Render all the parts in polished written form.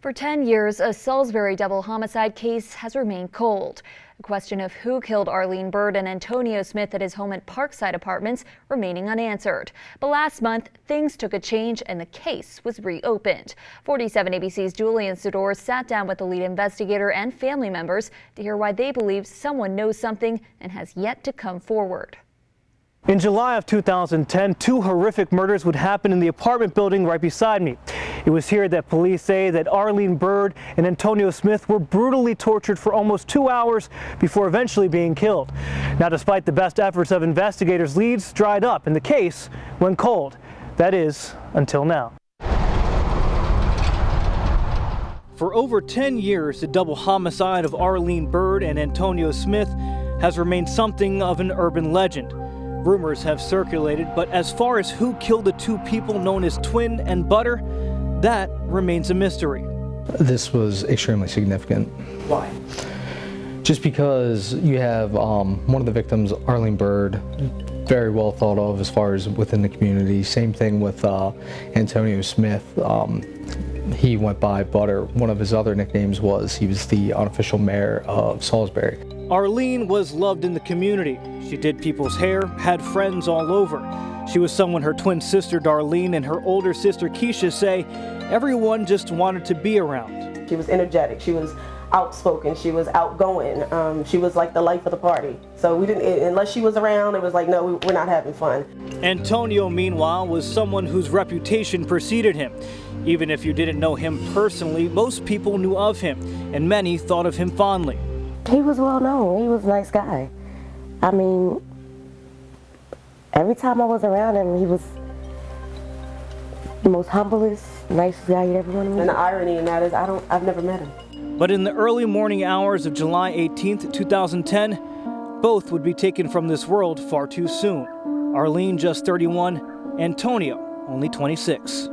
For 10 years, a Salisbury double homicide case has remained cold. The question of who killed Arlene Byrd and Antonio Smith at his home at Parkside Apartments remaining unanswered. But last month, things took a change and the case was reopened. 47 ABC's Julian Sadur sat down with the lead investigator and family members to hear why they believe someone knows something and has yet to come forward. In July of 2010, two horrific murders would happen in the apartment building right beside me. It was here that police say that Arlene Byrd and Antonio Smith were brutally tortured for almost 2 hours before eventually being killed. Now, despite the best efforts of investigators, leads dried up and the case went cold. That is, until now. For over 10 years, the double homicide of Arlene Byrd and Antonio Smith has remained something of an urban legend. Rumors have circulated, but as far as who killed the two people known as Twin and Butter, that remains a mystery. This was extremely significant. Why? Just because you have one of the victims, Arlene Byrd, very well thought of as far as within the community. Same thing with Antonio Smith. He went by Butter. One of his other nicknames was he was the unofficial mayor of Salisbury. Arlene was loved in the community. She did people's hair, had friends all over. She was someone her twin sister Darlene and her older sister Keisha say everyone just wanted to be around. She was energetic, she was outspoken, she was outgoing, she was like the life of the party. So we didn't, unless she was around, it was like, no, we're not having fun. Antonio, meanwhile, was someone whose reputation preceded him. Even if you didn't know him personally, most people knew of him, and many thought of him fondly. He was well known. He was a nice guy. I mean, every time I was around him, he was the most humblest, nicest guy you'd ever want to meet. And the irony in that is I've never met him. But in the early morning hours of July 18th, 2010, both would be taken from this world far too soon. Arlene, just 31, Antonio, only 26.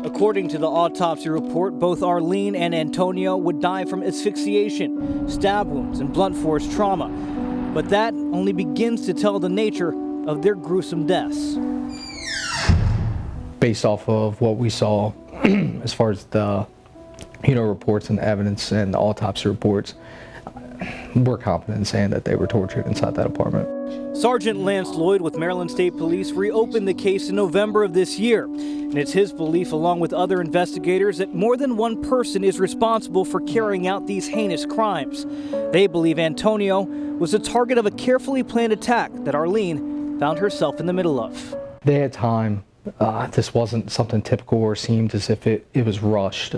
According to the autopsy report, both Arlene and Antonio would die from asphyxiation, stab wounds, and blunt force trauma. But that only begins to tell the nature of their gruesome deaths. Based off of what we saw, as far as the reports and the evidence and the autopsy reports, we're confident in saying that they were tortured inside that apartment. Sergeant Lance Lloyd with Maryland State Police reopened the case in November of this year. And it's his belief, along with other investigators, that more than one person is responsible for carrying out these heinous crimes. They believe Antonio was the target of a carefully planned attack that Arlene found herself in the middle of. They had time. This wasn't something typical or seemed as if it was rushed.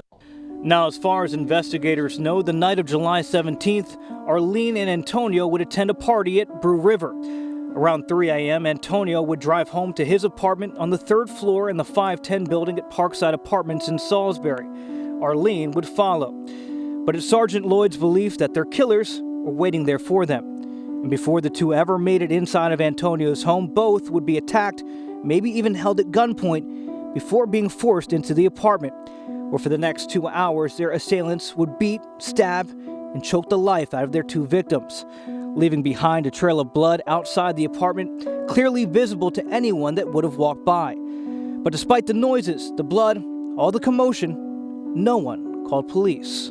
Now, as far as investigators know, the night of July 17th, Arlene and Antonio would attend a party at Brew River. Around 3 a.m., Antonio would drive home to his apartment on the 3rd floor in the 510 building at Parkside Apartments in Salisbury. Arlene would follow. But it's Sergeant Lloyd's belief that their killers were waiting there for them. And before the two ever made it inside of Antonio's home, both would be attacked, maybe even held at gunpoint, before being forced into the apartment, where for the next 2 hours their assailants would beat, stab, and choke the life out of their two victims, leaving behind a trail of blood outside the apartment, clearly visible to anyone that would have walked by. But despite the noises, the blood, all the commotion, no one called police.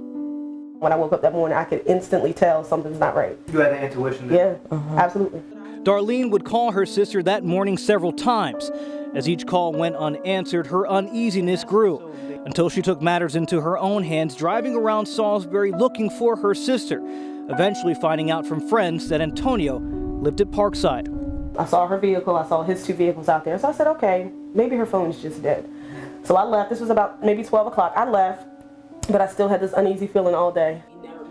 When I woke up that morning, I could instantly tell something's not right. You had an intuition? Yeah, absolutely. Darlene would call her sister that morning several times. As each call went unanswered, her uneasiness grew, until she took matters into her own hands, driving around Salisbury looking for her sister, eventually finding out from friends that Antonio lived at Parkside. I saw her vehicle, I saw his two vehicles out there, so I said, okay, maybe her phone's just dead. So I left. This was about maybe 12 o'clock. I left, but I still had this uneasy feeling all day.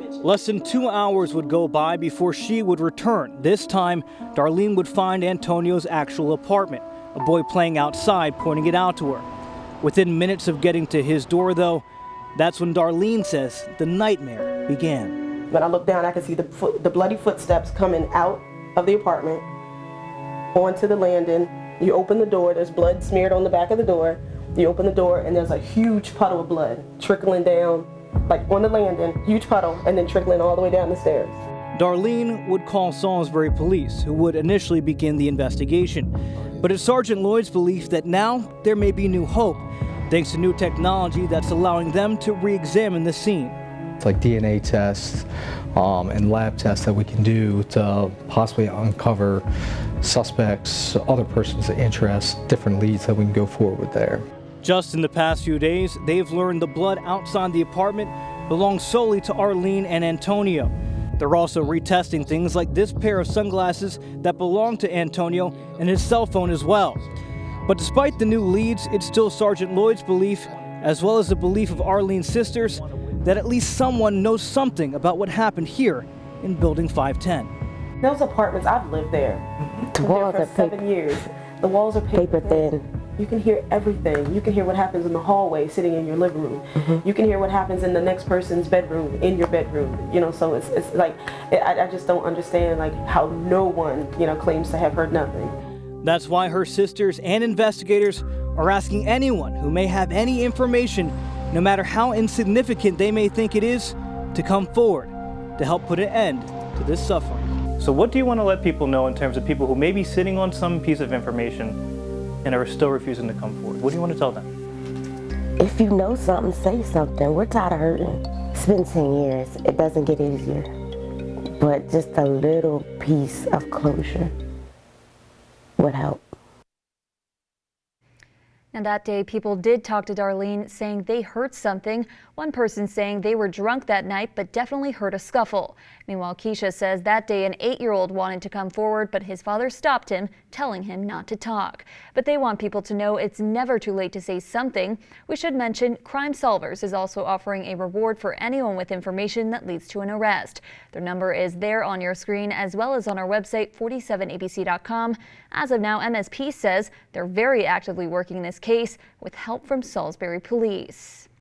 Less than 2 hours would go by before she would return. This time, Darlene would find Antonio's actual apartment, a boy playing outside, pointing it out to her. Within minutes of getting to his door, though, that's when Darlene says the nightmare began. When I looked down, I could see the bloody footsteps coming out of the apartment onto the landing. You open the door, there's blood smeared on the back of the door. You open the door, and there's a huge puddle of blood trickling down, like on the landing, huge puddle, and then trickling all the way down the stairs. Darlene would call Salisbury police, who would initially begin the investigation. But it's Sergeant Lloyd's belief that now there may be new hope, thanks to new technology that's allowing them to re-examine the scene. It's like DNA tests and lab tests that we can do to possibly uncover suspects, other persons of interest, different leads that we can go forward with there. Just in the past few days, they've learned the blood outside the apartment belongs solely to Arlene and Antonio. They're also retesting things like this pair of sunglasses that belong to Antonio and his cell phone as well. But despite the new leads, it's still Sergeant Lloyd's belief, as well as the belief of Arlene's sisters, that at least someone knows something about what happened here in Building 510. Those apartments, I've lived there. The walls are for 7 years. The walls are paper thin. You can hear everything. You can hear what happens in the hallway sitting in your living room. You can hear what happens in the next person's bedroom, in your bedroom. You know, so it's like, I just don't understand like how no one, claims to have heard nothing. That's why her sisters and investigators are asking anyone who may have any information, no matter how insignificant they may think it is, to come forward to help put an end to this suffering. So what do you want to let people know in terms of people who may be sitting on some piece of information and are still refusing to come forward? What do you want to tell them? If you know something, say something. We're tired of hurting. It's been 10 years. It doesn't get easier. But just a little piece of closure would help. And that day, people did talk to Darlene, saying they heard something. One person saying they were drunk that night, but definitely heard a scuffle. Meanwhile, Keisha says that day an 8-year-old wanted to come forward, but his father stopped him, telling him not to talk. But they want people to know it's never too late to say something. We should mention Crime Solvers is also offering a reward for anyone with information that leads to an arrest. Their number is there on your screen, as well as on our website, 47abc.com. As of now, MSP says they're very actively working this case with help from Salisbury police.